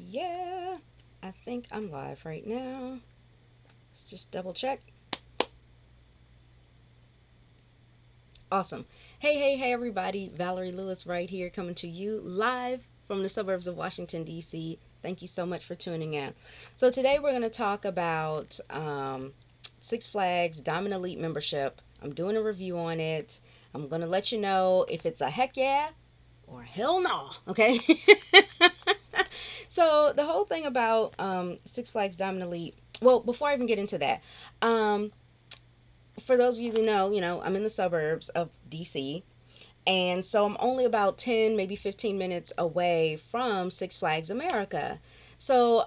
Yeah, I think I'm live right now. Let's just double check. Awesome. Hey, everybody. Valerie Lewis right here coming to you live from the suburbs of Washington, D.C. Thank you so much for tuning in. So, today we're going to talk about Six Flags Diamond Elite membership. I'm doing a review on it. I'm going to let you know if it's a heck yeah or hell no. Okay. So, the whole thing about Six Flags Diamond Elite, well, before I even get into that, um, for those of you who know, I'm in the suburbs of DC. And so I'm only about 10, maybe 15 minutes away from Six Flags America. So,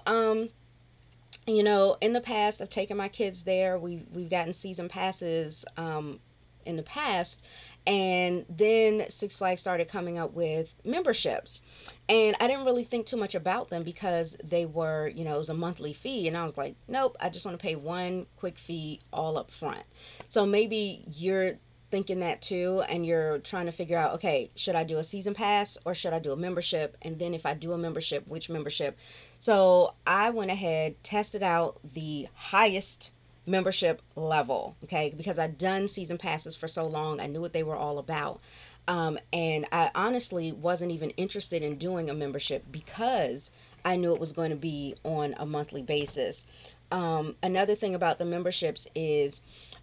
in the past, I've taken my kids there. We've gotten season passes in the past, and then Six Flags started coming up with memberships, and I didn't really think too much about them because they were, it was a monthly fee, and I was like, nope, I just want to pay one quick fee all up front. So maybe you're thinking that too, and you're trying to figure out, okay, should I do a season pass or should I do a membership? And then if I do a membership, which membership? So I went ahead, tested out the highest membership level, okay, because I'd done season passes for so long, I knew what they were all about. And I honestly wasn't even interested in doing a membership because I knew it was going to be on a monthly basis. Another thing about the memberships is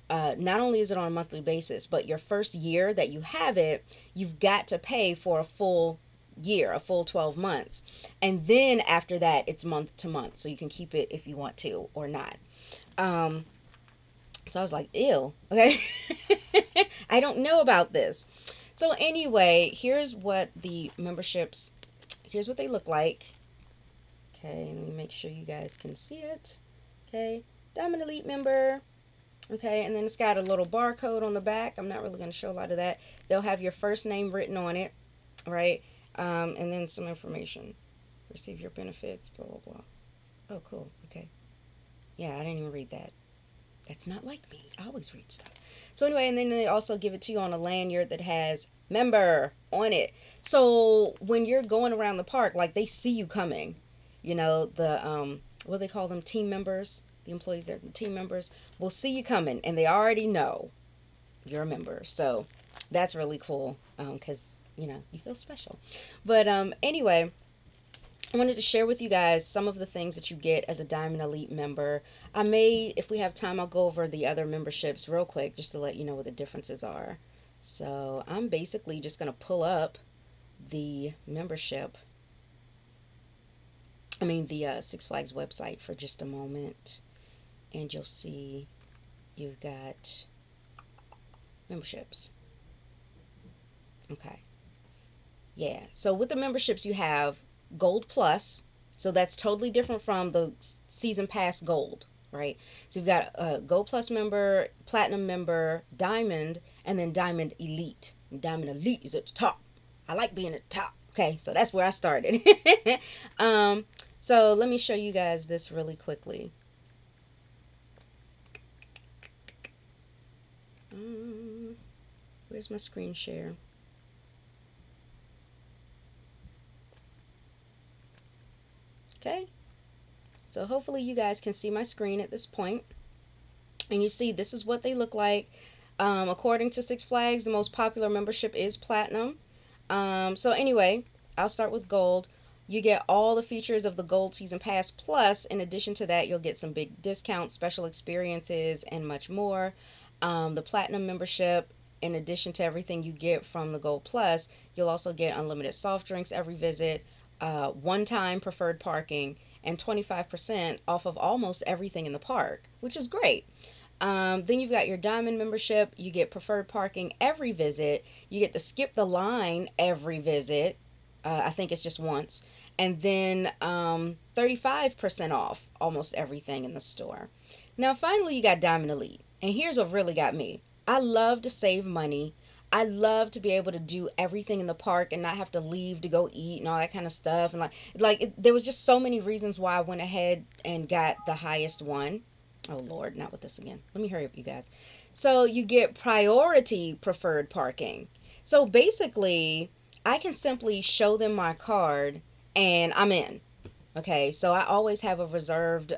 not only is it on a monthly basis, but your first year that you have it, you've got to pay for a full year, a full 12 months. And then after that, it's month to month. So you can keep it if you want to or not. Um, so I was like, ew, okay. I don't know about this. So anyway, here's what they look like. Okay, let me make sure you guys can see it. Okay, Diamond Elite member. Okay, and then it's got a little barcode on the back. I'm not really going to show a lot of that. They'll have your first name written on it, right? And then some information. Receive your benefits, blah, blah, blah. Oh, cool. Okay. Yeah, I didn't even read that. That's not like me. I always read stuff. So anyway, and then they also give it to you on a lanyard that has member on it. So when you're going around the park, like they see you coming, the what do they call them, team members, the employees there, the team members will see you coming, and they already know you're a member. So that's really cool because you feel special. But anyway, I wanted to share with you guys some of the things that you get as a Diamond Elite member. I may, if we have time, I'll go over the other memberships real quick just to let you know what the differences are. So I'm basically just going to pull up the membership, the Six Flags website for just a moment, and you'll see you've got memberships. Okay. Yeah. So with the memberships, you have Gold Plus. So that's totally different from the season pass Gold, right? So you've got a Gold Plus member, Platinum member, Diamond, and then Diamond Elite. And Diamond Elite is at the top. I like being at the top. Okay, so that's where I started. um, so let me show you guys this really quickly. Where's my screen share? Okay, so hopefully you guys can see my screen at this point. And you see this is what they look like. According to Six Flags, the most popular membership is Platinum. So anyway, I'll start with Gold. You get all the features of the Gold Season Pass, plus in addition to that, you'll get some big discounts, special experiences, and much more. The Platinum membership, in addition to everything you get from the Gold Plus, you'll also get unlimited soft drinks every visit, one-time preferred parking, and 25% off of almost everything in the park, which is great. Then you've got your Diamond membership. You get preferred parking every visit. You get to skip the line every visit. I think it's just once. And then 35% off almost everything in the store. Now, finally, you got Diamond Elite. And here's what really got me. I love to save money. I love to be able to do everything in the park and not have to leave to go eat and all that kind of stuff. And there was just so many reasons why I went ahead and got the highest one. Oh Lord, not with this again. Let me hurry up, you guys. So you get priority preferred parking. So basically, I can simply show them my card and I'm in. Okay, so I always have a reserved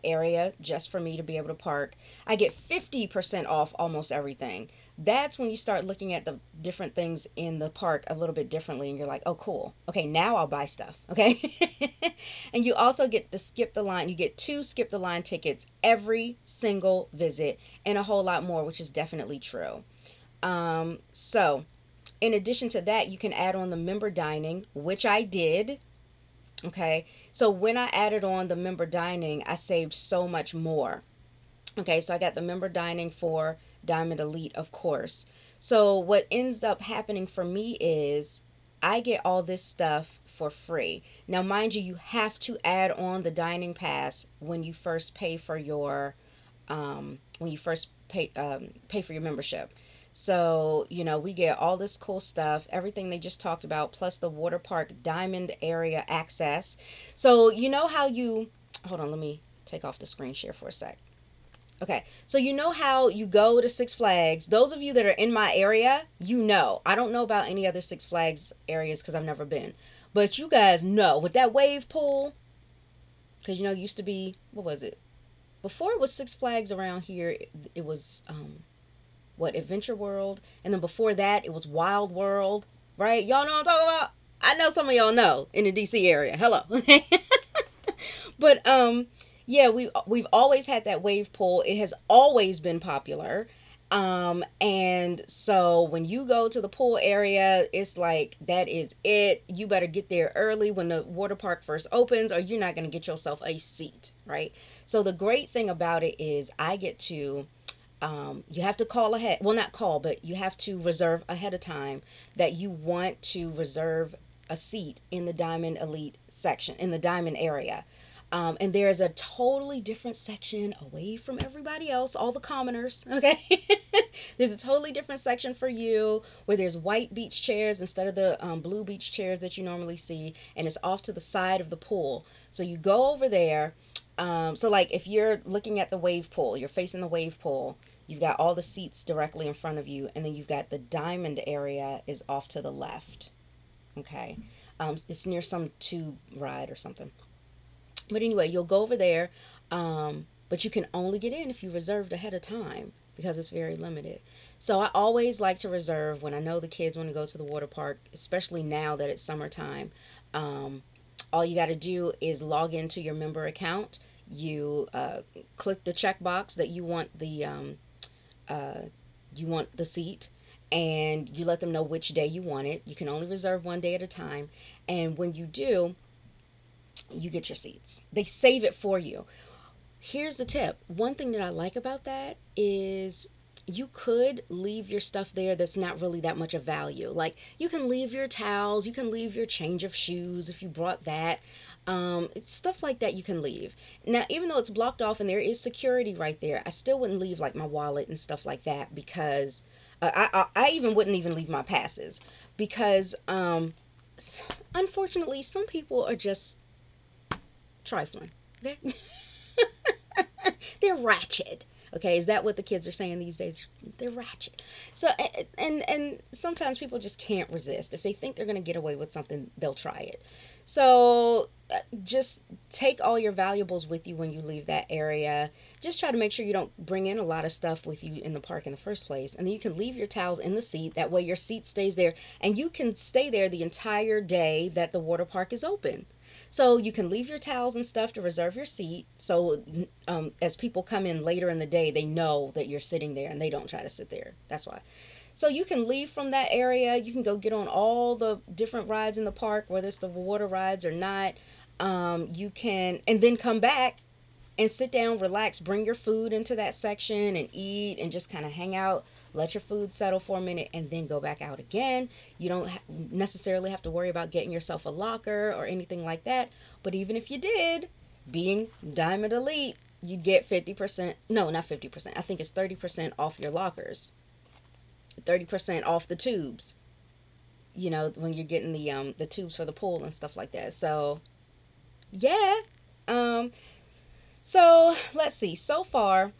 area just for me to be able to park. I get 50% off almost everything. That's when you start looking at the different things in the park a little bit differently, and you're like, oh, cool. Okay, now I'll buy stuff. Okay. And you also get the skip the line. You get 2 skip the line tickets every single visit, and a whole lot more, which is definitely true. So, in addition to that, you can add on the member dining, which I did. Okay. So when I added on the member dining, I saved so much more. Okay. So I got the member dining for Diamond Elite, of course. So what ends up happening for me is I get all this stuff for free. Now, mind you, you have to add on the dining pass when you first pay for your pay for your membership. So, we get all this cool stuff, everything they just talked about, plus the water park diamond area access. So, how hold on, let me take off the screen share for a sec. Okay, so you know how you go to Six Flags. Those of you that are in my area, I don't know about any other Six Flags areas because I've never been. But you guys know with that wave pool, because it used to be, what was it? Before it was Six Flags around here, it was Adventure World, and then before that it was Wild World, right? Y'all know what I'm talking about. I know some of y'all know in the DC area. Hello. But yeah, we've always had that wave pool. It has always been popular. And so when you go to the pool area, it's like that is it. You better get there early when the water park first opens, or you're not going to get yourself a seat, right? So the great thing about it is I get to you have to call ahead. Well, not call, but you have to reserve ahead of time that you want to reserve a seat in the Diamond Elite section, in the Diamond area. And there's a totally different section away from everybody else, all the commoners, okay? There's a totally different section for you where there's white beach chairs instead of the blue beach chairs that you normally see, and it's off to the side of the pool. So you go over there. So, like, if you're looking at the wave pool, you're facing the wave pool, you've got all the seats directly in front of you, and then you've got the diamond area is off to the left, okay? It's near some tube ride or something. But anyway, you'll go over there, but you can only get in if you reserved ahead of time because it's very limited. So I always like to reserve when I know the kids want to go to the water park, especially now that it's summertime. All you got to do is log into your member account. You click the checkbox that you want the seat, and you let them know which day you want it. You can only reserve one day at a time, and when you do, you get your seats. They save it for you. Here's the tip. One thing that I like about that is you could leave your stuff there that's not really that much of value. Like, you can leave your towels, you can leave your change of shoes if you brought that. It's stuff like that you can leave. Now, even though it's blocked off and there is security right there, I still wouldn't leave like my wallet and stuff like that because I even wouldn't even leave my passes because unfortunately some people are just trifling. Okay. They're ratchet. Okay, is that what the kids are saying these days? They're ratchet. So and sometimes people just can't resist. If they think they're going to get away with something, they'll try it. So just take all your valuables with you when you leave that area. Just try to make sure you don't bring in a lot of stuff with you in the park in the first place. And then you can leave your towels in the seat. That way your seat stays there, and you can stay there the entire day that the water park is open. So you can leave your towels and stuff to reserve your seat. So as people come in later in the day, they know that you're sitting there and they don't try to sit there. That's why. So you can leave from that area. You can go get on all the different rides in the park, whether it's the water rides or not. You can, and then come back and sit down, relax, bring your food into that section and eat and just kind of hang out, let your food settle for a minute, and then go back out again. You don't necessarily have to worry about getting yourself a locker or anything like that. But even if you did, being Diamond Elite, you get 50%, no, not 50%, I think it's 30% off your lockers, 30% off the tubes, when you're getting the tubes for the pool and stuff like that. So, yeah. So let's see. So far,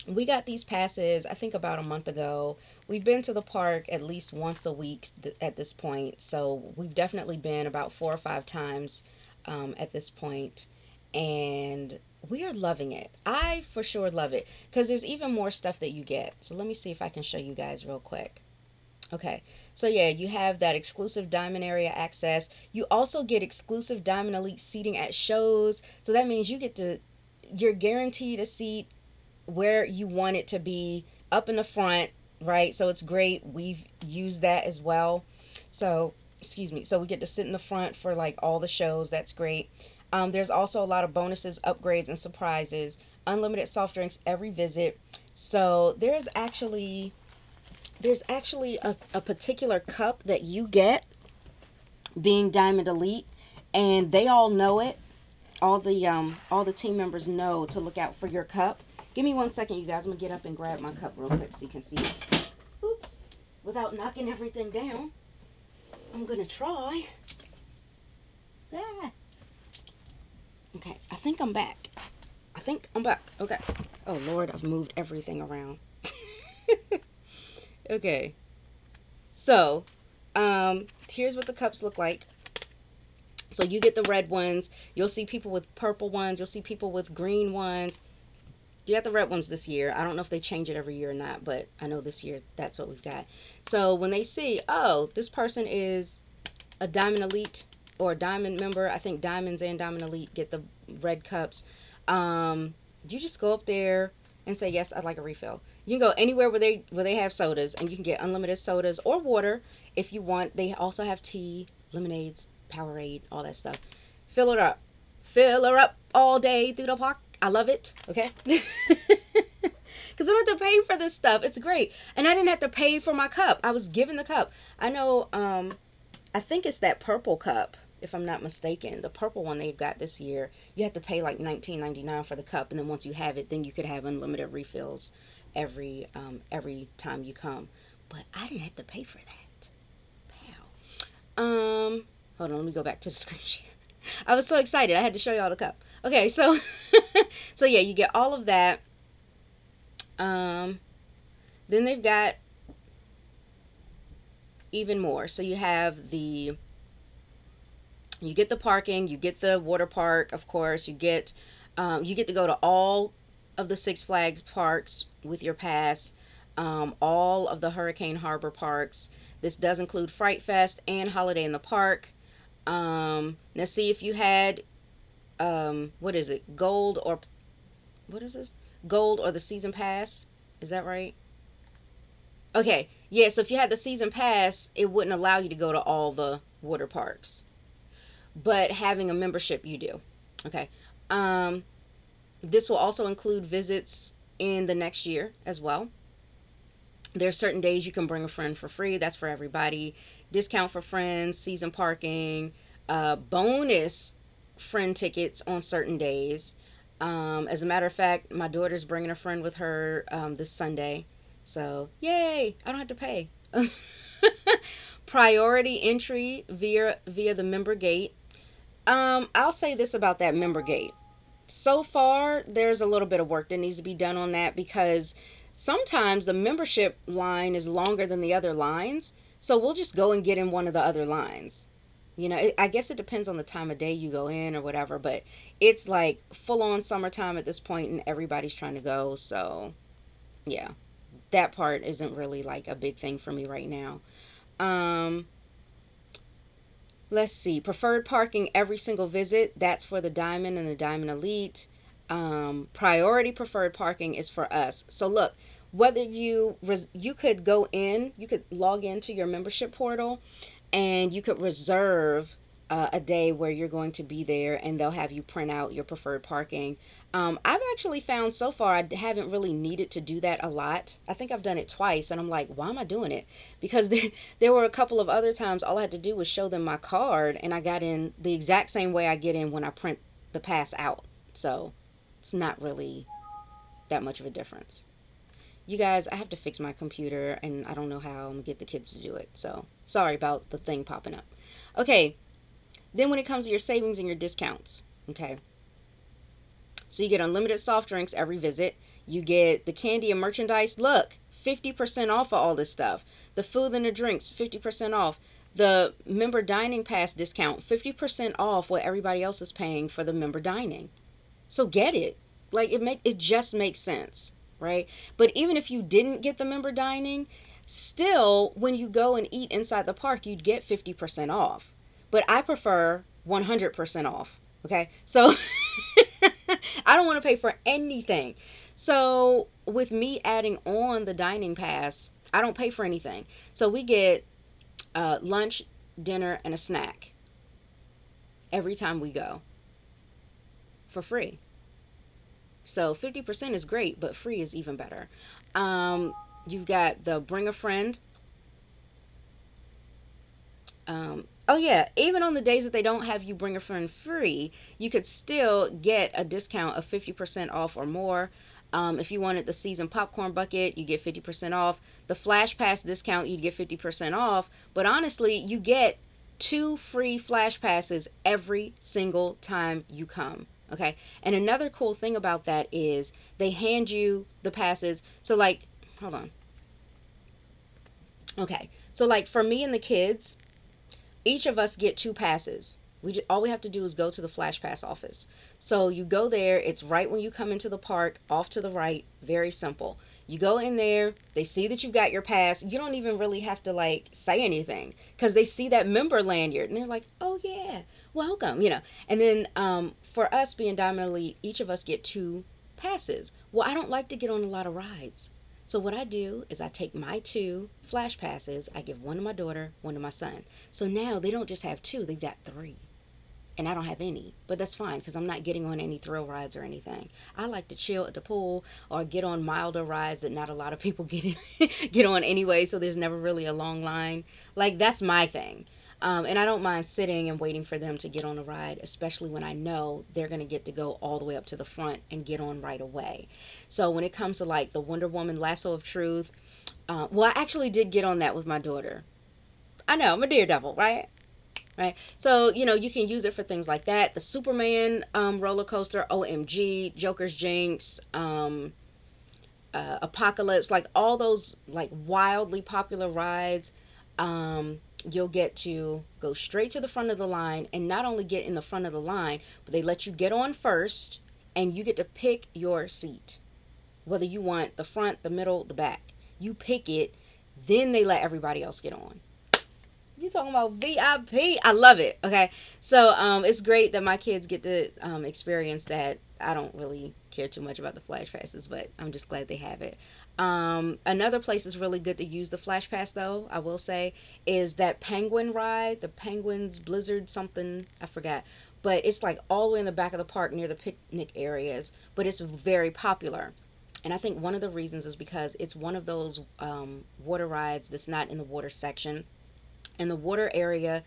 we got these passes, I think about a month ago. We've been to the park at least once a week at this point. So we've definitely been about 4 or 5 times at this point, and we are loving it. I for sure love it because there's even more stuff that you get. So let me see if I can show you guys real quick. Okay, so yeah, you have that exclusive Diamond area access. You also get exclusive Diamond Elite seating at shows. So that means you're guaranteed a seat where you want it to be, up in the front, right? So it's great. We've used that as well. So, excuse me. So we get to sit in the front for like all the shows. That's great. There's also a lot of bonuses, upgrades, and surprises. Unlimited soft drinks every visit. So there's actually a particular cup that you get being Diamond Elite, and they all know it. All the team members know to look out for your cup. Give me 1 second, you guys. I'm gonna get up and grab my cup real quick so you can see it. Oops! Without knocking everything down, I'm gonna try. Ah. Okay, I think I'm back. Okay. Oh Lord, I've moved everything around. Okay. So, here's what the cups look like. So you get the red ones. You'll see people with purple ones. You'll see people with green ones. You got the red ones this year. I don't know if they change it every year or not, but I know this year that's what we've got. So when they see, oh, this person is a Diamond Elite or a Diamond member, I think Diamonds and Diamond Elite get the red cups. You just go up there and say, yes, I'd like a refill. You can go anywhere where they have sodas, and you can get unlimited sodas or water if you want. They also have tea, lemonades, Powerade, all that stuff. Fill it up. Fill her up all day through the park. I love it. Okay? Because I don't have to pay for this stuff. It's great. And I didn't have to pay for my cup. I was given the cup. I know, I think it's that purple cup, if I'm not mistaken. The purple one they've got this year. You have to pay like $19.99 for the cup. And then once you have it, then you could have unlimited refills every time you come. But I didn't have to pay for that. Pow. Hold on, let me go back to the screen share. I was so excited. I had to show y'all the cup. Okay, so so yeah, you get all of that. Then they've got even more. So you get the parking, you get the water park, of course, you get to go to all of the Six Flags parks with your pass, all of the Hurricane Harbor parks. This does include Fright Fest and Holiday in the Park. Now see if you had, what is it? Gold or, what is this? Gold or the season pass. Is that right? Okay. Yeah, so if you had the season pass, it wouldn't allow you to go to all the water parks. But having a membership, you do. Okay. This will also include visits in the next year as well. There are certain days you can bring a friend for free. That's for everybody. Discount for friends, season parking, bonus friend tickets on certain days. As a matter of fact, my daughter's bringing a friend with her this Sunday. So, yay! I don't have to pay. Priority entry via the member gate. I'll say this about that member gate. So far, there's a little bit of work that needs to be done on that because sometimes the membership line is longer than the other lines. So we'll just go and get in one of the other lines. You know, I guess it depends on the time of day you go in or whatever, but it's like full on summertime at this point and everybody's trying to go. So, yeah, that part isn't really like a big thing for me right now. Let's see, preferred parking every single visit. That's for the Diamond and the Diamond Elite. Priority preferred parking is for us. So look, whether you could go in, you could log into your membership portal, and you could reserve a day where you're going to be there, and they'll have you print out your preferred parking. I've actually found so far I haven't really needed to do that a lot. I think I've done it twice, and I'm like, why am I doing it? Because there were a couple of other times all I had to do was show them my card, and I got in the exact same way I get in when I print the pass out. So it's not really that much of a difference. You guys, I have to fix my computer, and I don't know how I'm going to get the kids to do it. So sorry about the thing popping up. Okay, then when it comes to your savings and your discounts, okay. So you get unlimited soft drinks every visit. You get the candy and merchandise. Look, 50% off of all this stuff. The food and the drinks, 50% off. the member dining pass discount, 50% off what everybody else is paying for the member dining. So get it. Like it just makes sense, right? But even if you didn't get the member dining, still when you go and eat inside the park, you'd get 50% off. But I prefer 100% off. Okay? So I don't want to pay for anything. So with me adding on the dining pass, I don't pay for anything. So we get lunch, dinner, and a snack every time we go for free. So 50% is great, but free is even better. You've got the bring a friend. Oh yeah, even on the days that they don't have you bring a friend free, you could still get a discount of 50% off or more. If you wanted the season popcorn bucket, you get 50% off. The Flash Pass discount, you'd get 50% off. But honestly, you get 2 free Flash Passes every single time you come. Okay. And another cool thing about that is they hand you the passes. So like, hold on. Okay. So like for me and the kids, each of us get 2 passes. All we have to do is go to the Flash Pass office. So you go there. It's right when you come into the park, off to the right. Very simple. You go in there. They see that you got your pass. You don't even really have to like say anything because they see that member lanyard and they're like, "Oh yeah, welcome," you know. And then for us being Diamond Elite, each of us get 2 passes. Well, I don't like to get on a lot of rides. So what I do is I take my 2 Flash Passes, I give one to my daughter, one to my son. So now they don't just have 2, they've got 3. And I don't have any. But that's fine because I'm not getting on any thrill rides or anything. I like to chill at the pool or get on milder rides that not a lot of people get on anyway, so there's never really a long line. Like that's my thing. And I don't mind sitting and waiting for them to get on a ride, especially when I know they're going to get to go all the way up to the front and get on right away. So when it comes to like the Wonder Woman Lasso of Truth, well, I actually did get on that with my daughter. I know, I'm a daredevil, right? Right. So, you know, you can use it for things like that. The Superman roller coaster, OMG, Joker's Jinx, Apocalypse, like all those like wildly popular rides. You'll get to go straight to the front of the line and not only get in the front of the line, but they let you get on first and you get to pick your seat. Whether you want the front, the middle, the back. You pick it, then they let everybody else get on. You talking about VIP? I love it. Okay, so it's great that my kids get to experience that. I don't really care too much about the Flash Passes, but I'm just glad they have it. Another place is really good to use the Flash Pass, though, I will say, is that Penguin ride, the Penguins Blizzard something, I forgot. But it's like all the way in the back of the park near the picnic areas, but it's very popular. And I think one of the reasons is because it's one of those water rides that's not in the water section. And the water area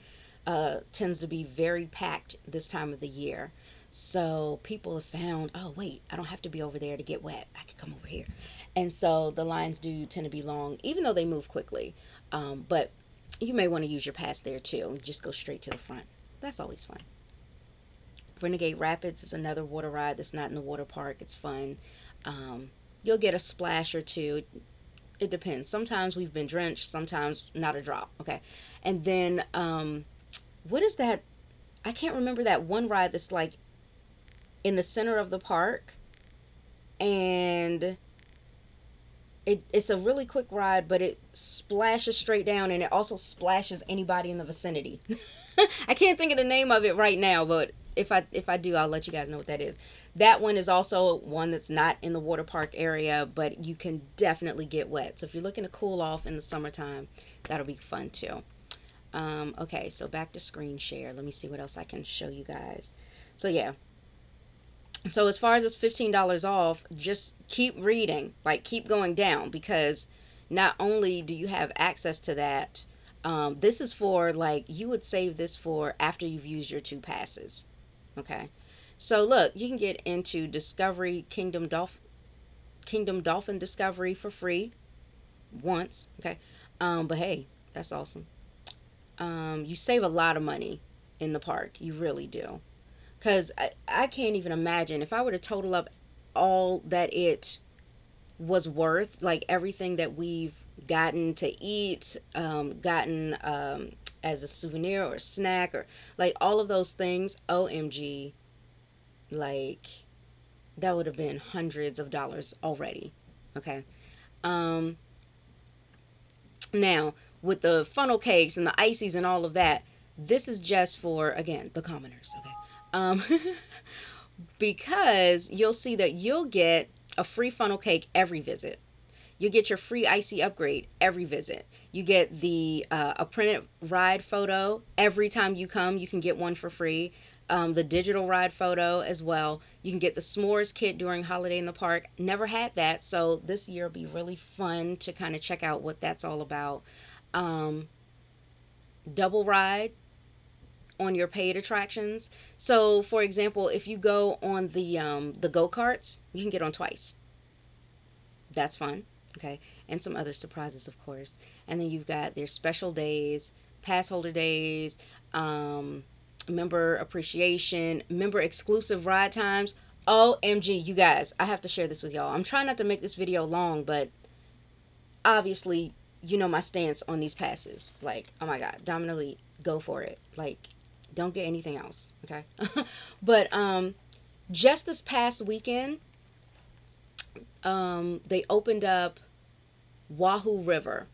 tends to be very packed this time of the year. So people have found, oh, wait, I don't have to be over there to get wet. I can come over here. And so the lines do tend to be long, even though they move quickly. But you may want to use your pass there too and just go straight to the front. That's always fun. Renegade Rapids is another water ride that's not in the water park. It's fun. You'll get a splash or two. It depends. Sometimes we've been drenched, sometimes not a drop. Okay. And then what is that? I can't remember that one ride that's like in the center of the park, and it's a really quick ride, but it splashes straight down and it also splashes anybody in the vicinity. I can't think of the name of it right now, but if I do, I'll let you guys know what that is. That one is also one that's not in the water park area, but you can definitely get wet. So if you're looking to cool off in the summertime, that'll be fun too. Okay, so back to screen share. Let me see what else I can show you guys. So yeah. So as far as it's $15 off, just keep reading, like keep going down, because not only do you have access to that, this is for like, you would save this for after you've used your 2 passes. Okay. So look, you can get into Discovery Kingdom Dolphin Discovery for free once. Okay. But hey, that's awesome. You save a lot of money in the park. You really do. Because I can't even imagine if I were to total up all that it was worth, like everything that we've gotten to eat, gotten as a souvenir or snack or like all of those things. OMG, like that would have been hundreds of dollars already. Okay. Um, Now, with the funnel cakes and the ices and all of that, this is just for, again, the commoners, okay? Um, because you'll see that you'll get a free funnel cake every visit. You get your free icy upgrade every visit. You get the a printed ride photo every time you come. You can get one for free. The digital ride photo as well. You can get the s'mores kit during Holiday in the Park. Never had that, so this year will be really fun to kind of check out what that's all about. Um, Double ride on your paid attractions. So, for example, if you go on the go karts, you can get on twice. That's fun. Okay. And some other surprises, of course. And then you've got their special days, pass holder days, um, member appreciation, member exclusive ride times. OMG, you guys, I have to share this with y'all. I'm trying not to make this video long, but obviously, you know my stance on these passes. Like, oh my God, Diamond Elite, go for it. Like, don't get anything else, okay? But just this past weekend, they opened up Wahoo River.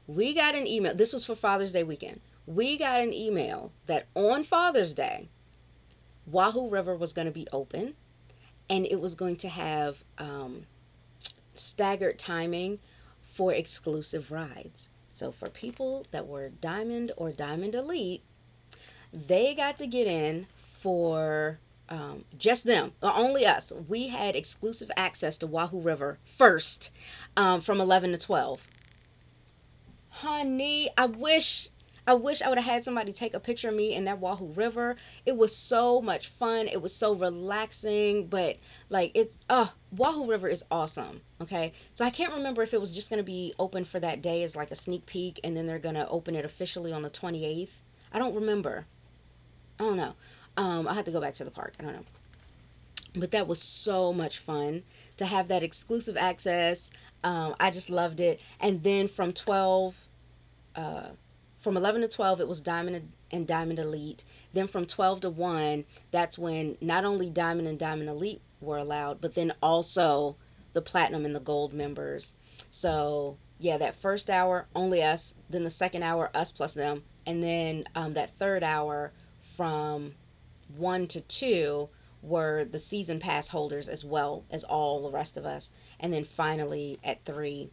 We got an email. This was for Father's Day weekend. We got an email that on Father's Day, Wahoo River was going to be open and it was going to have staggered timing for exclusive rides. So for people that were Diamond or Diamond Elite, they got to get in for just them, only us. We had exclusive access to Wahoo River first from 11 to 12. Honey, I wish I would have had somebody take a picture of me in that Wahoo River. It was so much fun. It was so relaxing, but like it's Wahoo River is awesome. Okay. So I can't remember if it was just going to be open for that day as like a sneak peek and then they're going to open it officially on the 28th. I don't remember. I don't know. I had to go back to the park. I don't know. But that was so much fun to have that exclusive access. I just loved it. And then uh, from 11 to 12, it was Diamond and Diamond Elite. Then from 12 to 1, that's when not only Diamond and Diamond Elite were allowed, but then also the Platinum and the Gold members. So, yeah, that first hour, only us. Then the second hour, us plus them. And then that third hour from 1 to 2 were the season pass holders as well as all the rest of us. And then finally at 3,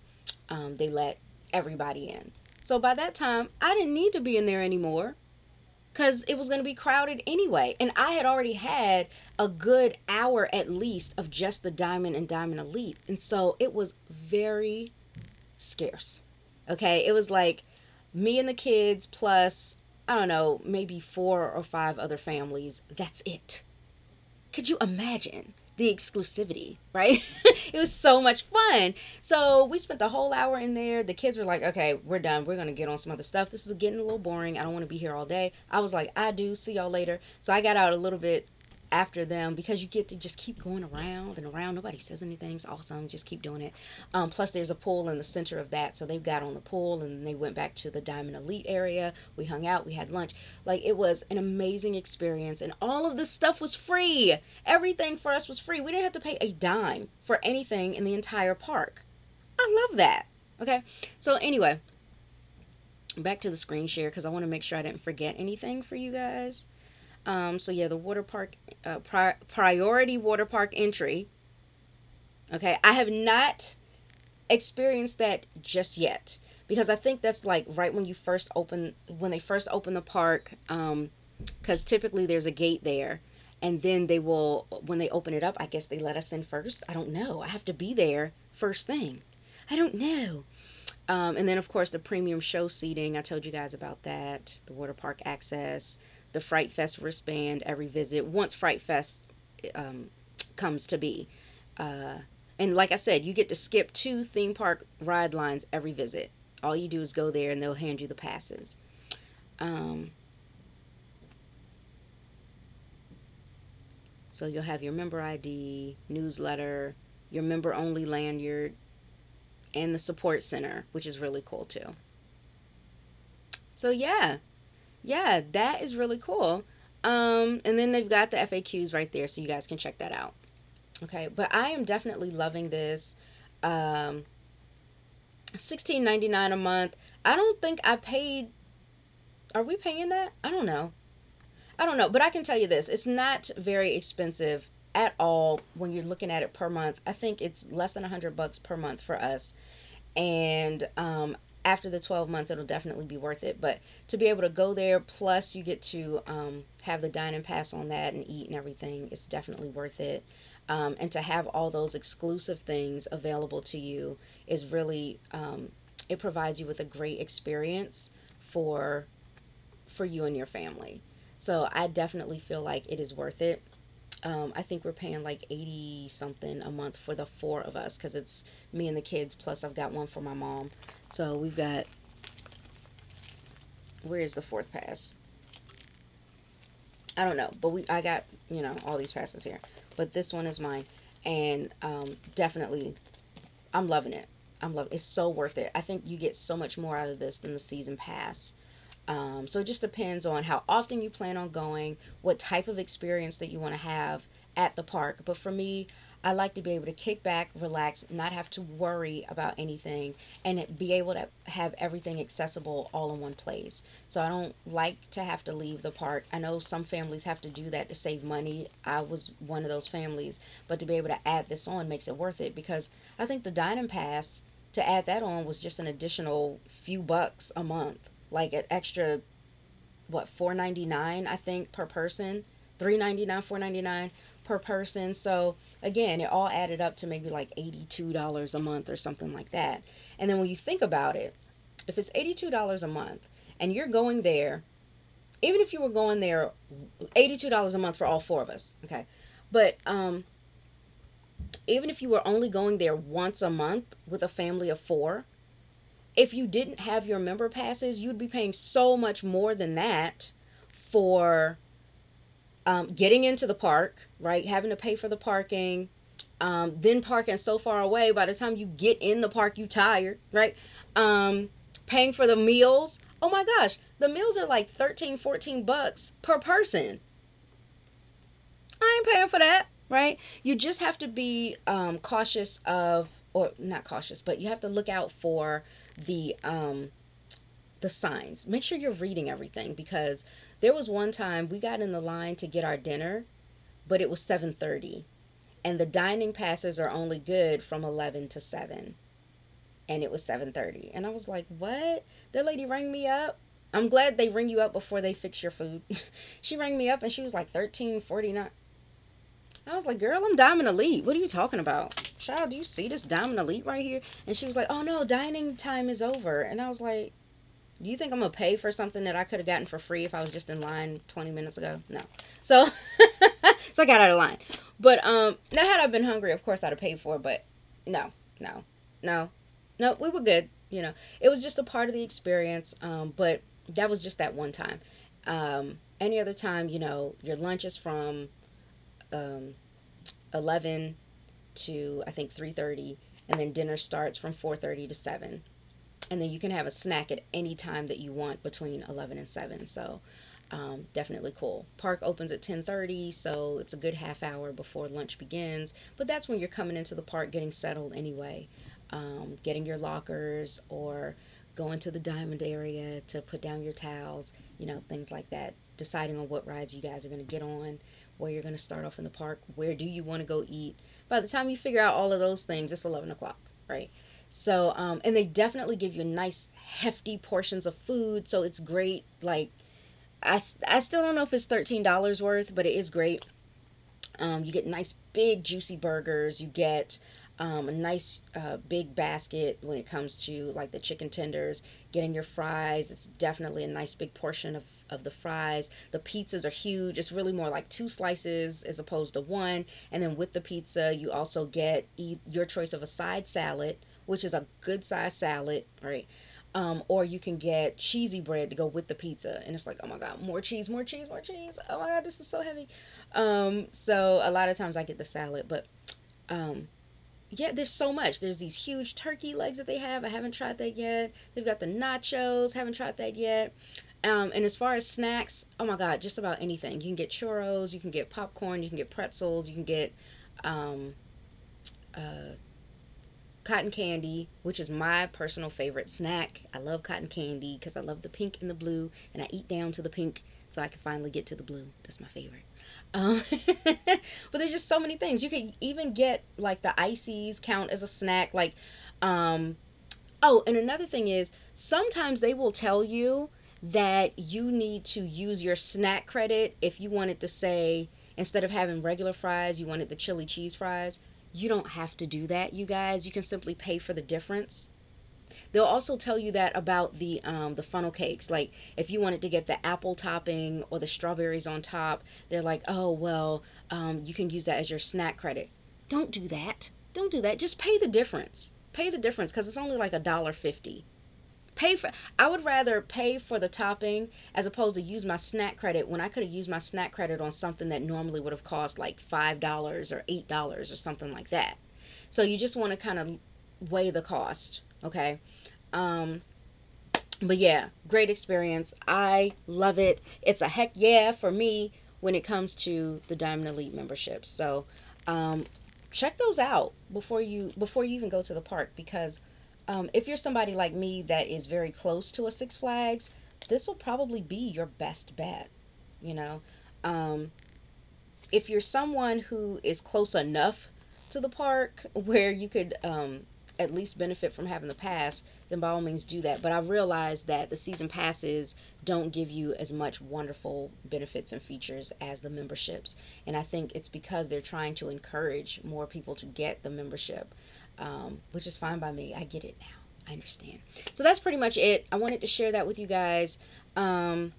they let everybody in. So by that time, I didn't need to be in there anymore because it was going to be crowded anyway. And I had already had a good hour at least of just the Diamond and Diamond Elite. And so it was very scarce. Okay. It was like me and the kids plus, I don't know, maybe 4 or 5 other families. That's it. Could you imagine the exclusivity, right? It was so much fun. So we spent the whole hour in there. The kids were like, okay, we're done. We're going to get on some other stuff. This is getting a little boring. I don't want to be here all day. I was like, I do. See y'all later. So I got out a little bit after them because you get to just keep going around and around. Nobody says anything. It's awesome. Just keep doing it. Plus, there's a pool in the center of that. So they got on the pool and they went back to the Diamond Elite area. We hung out. We had lunch. Like, it was an amazing experience. And all of this stuff was free. Everything for us was free. We didn't have to pay a dime for anything in the entire park. I love that. Okay. So anyway, back to the screen share because I want to make sure I didn't forget anything for you guys. So yeah, the water park, priority water park entry. Okay, I have not experienced that just yet because I think that's like right when when they first open the park. Because typically there's a gate there, and then they will, when they open it up, I guess they let us in first. I don't know. I have to be there first thing. I don't know. And then of course the premium show seating. I told you guys about that. The water park access. The Fright Fest wristband every visit once Fright Fest comes to be. And like I said, you get to skip 2 theme park ride lines every visit. All you do is go there and they'll hand you the passes. So you'll have your member ID, newsletter, your member only lanyard, and the support center, which is really cool too. So yeah, that is really cool. And then they've got the FAQs right there, so you guys can check that out. Okay, but I am definitely loving this. 16.99 a month. I don't think I paid. Are we paying that? I don't know. I don't know, but I can tell you this: it's not very expensive at all when you're looking at it per month. I think it's less than $100 per month for us, and after the 12 months, it'll definitely be worth it. But to be able to go there, plus you get to have the dining pass on that and eat and everything, it's definitely worth it. And to have all those exclusive things available to you is really it provides you with a great experience for you and your family. So I definitely feel like it is worth it. I think we're paying like 80 something a month for the four of us because it's me and the kids, plus I've got one for my mom. So we've got, where is the fourth pass? I don't know, but I got, all these passes here. But this one is mine. And definitely, I'm loving it. It's so worth it. I think you get so much more out of this than the season pass. So it just depends on how often you plan on going, what type of experience that you want to have at the park. But for me, I like to be able to kick back, relax, not have to worry about anything, and be able to have everything accessible all in one place. So I don't like to have to leave the park. I know some families have to do that to save money. I was one of those families, but to be able to add this on makes it worth it because I think the dining pass to add that on was just an additional few bucks a month, like an extra what, 4.99 I think per person, 3.99, 4.99 per person. So again, it all added up to maybe like $82 a month or something like that. And then when you think about it, if it's $82 a month and you're going there, even if you were going there $82 a month for all four of us, okay, but even if you were only going there once a month with a family of four, if you didn't have your member passes, you'd be paying so much more than that for getting into the park, right? Having to pay for the parking, then parking so far away. By the time you get in the park, you tired, right? Um, Paying for the meals. Oh my gosh, the meals are like 13, 14 bucks per person. I ain't paying for that, right? You just have to be cautious of, or not cautious, but you have to look out for the signs. Make sure you're reading everything because there was one time we got in the line to get our dinner, but it was 7:30 and the dining passes are only good from 11 to 7 and it was 7:30 and I was like, "What?" The lady rang me up. I'm glad they ring you up before they fix your food. She rang me up and she was like 13.49. I was like, "Girl, I'm Diamond Elite. What are you talking about? Child, do you see this Diamond Elite right here?" And she was like, "Oh no, dining time is over." And I was like, do you think I'm gonna pay for something that I could have gotten for free if I was just in line 20 minutes ago? No. So so I got out of line. But now had I been hungry, of course I'd have paid for it, but no, no, no, no, we were good. It was just a part of the experience. But that was just that one time. Any other time, your lunch is from um 11 to I think 3:30, and then dinner starts from 4:30 to 7, and then you can have a snack at any time that you want between 11 and 7. So definitely cool. Park opens at 10:30, so it's a good half hour before lunch begins, but that's when you're coming into the park getting settled anyway, getting your lockers or going to the diamond area to put down your towels, things like that, deciding on what rides you guys are going to get on, where you're going to start off in the park, where do you want to go eat. By the time you figure out all of those things, it's 11 o'clock, right? So, and they definitely give you nice, hefty portions of food. So it's great. Like, I still don't know if it's $13 worth, but it is great. You get nice, big, juicy burgers. You get a nice, big basket when it comes to like the chicken tenders. Getting your fries. It's definitely a nice, big portion of the fries. The pizzas are huge. It's really more like two slices as opposed to one. And then with the pizza, you also get your choice of a side salad, which is a good size salad, right? Or you can get cheesy bread to go with the pizza, and it's like, oh my god, more cheese, more cheese, more cheese. Oh my god, this is so heavy. So a lot of times I get the salad, but um, Yeah, there's so much. There's these huge turkey legs that they have. I haven't tried that yet. They've got the nachos. Haven't tried that yet. And as far as snacks, oh my God, just about anything. You can get churros, you can get popcorn, you can get pretzels, you can get um, uh, cotton candy, which is my personal favorite snack. I love cotton candy because I love the pink and the blue, and I eat down to the pink so I can finally get to the blue. That's my favorite. Um, but there's just so many things. You can even get like the ices count as a snack. Like, um, oh, and another thing is sometimes they will tell you that you need to use your snack credit if you wanted to say, instead of having regular fries, you wanted the chili cheese fries. You don't have to do that, you guys. You can simply pay for the difference. They'll also tell you that about the funnel cakes. Like if you wanted to get the apple topping or the strawberries on top, they're like, oh well, you can use that as your snack credit. Don't do that. Don't do that. Just pay the difference. Pay the difference because it's only like $1.50. Pay for. I would rather pay for the topping as opposed to use my snack credit when I could have used my snack credit on something that normally would have cost like $5 or $8 or something like that. So you just want to kind of weigh the cost, okay? Um, but yeah, great experience. I love it. It's a heck yeah for me when it comes to the Diamond Elite memberships. So um, check those out before you even go to the park because if you're somebody like me that is very close to a Six Flags, this will probably be your best bet. You know, um, if you're someone who is close enough to the park where you could at least benefit from having the pass, then by all means do that. But I realize that the season passes don't give you as much wonderful benefits and features as the memberships. And I think it's because they're trying to encourage more people to get the membership, which is fine by me. I get it now. I understand. So that's pretty much it. I wanted to share that with you guys. Um,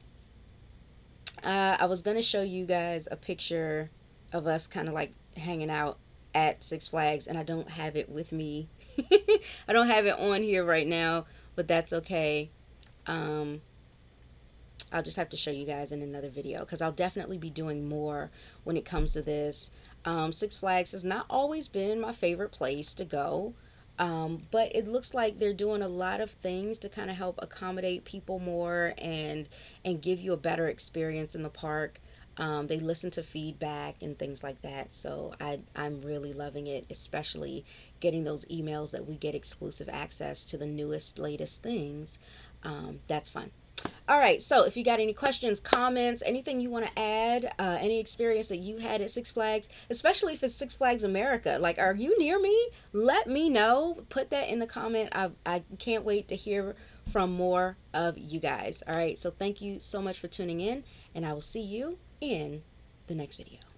I was gonna show you guys a picture of us kind of like hanging out at Six Flags, and I don't have it with me. I don't have it on here right now, but that's okay. Um, I'll just have to show you guys in another video because I'll definitely be doing more when it comes to this. Six Flags has not always been my favorite place to go. But it looks like they're doing a lot of things to kind of help accommodate people more and give you a better experience in the park. They listen to feedback and things like that. So I'm really loving it, especially getting those emails that we get exclusive access to the newest, latest things. That's fun. All right, so if you got any questions, comments, anything you want to add, any experience that you had at Six Flags, especially if it's Six Flags America, like, are you near me? Let me know. Put that in the comment. I can't wait to hear from more of you guys. All right, so thank you so much for tuning in, and I will see you in the next video.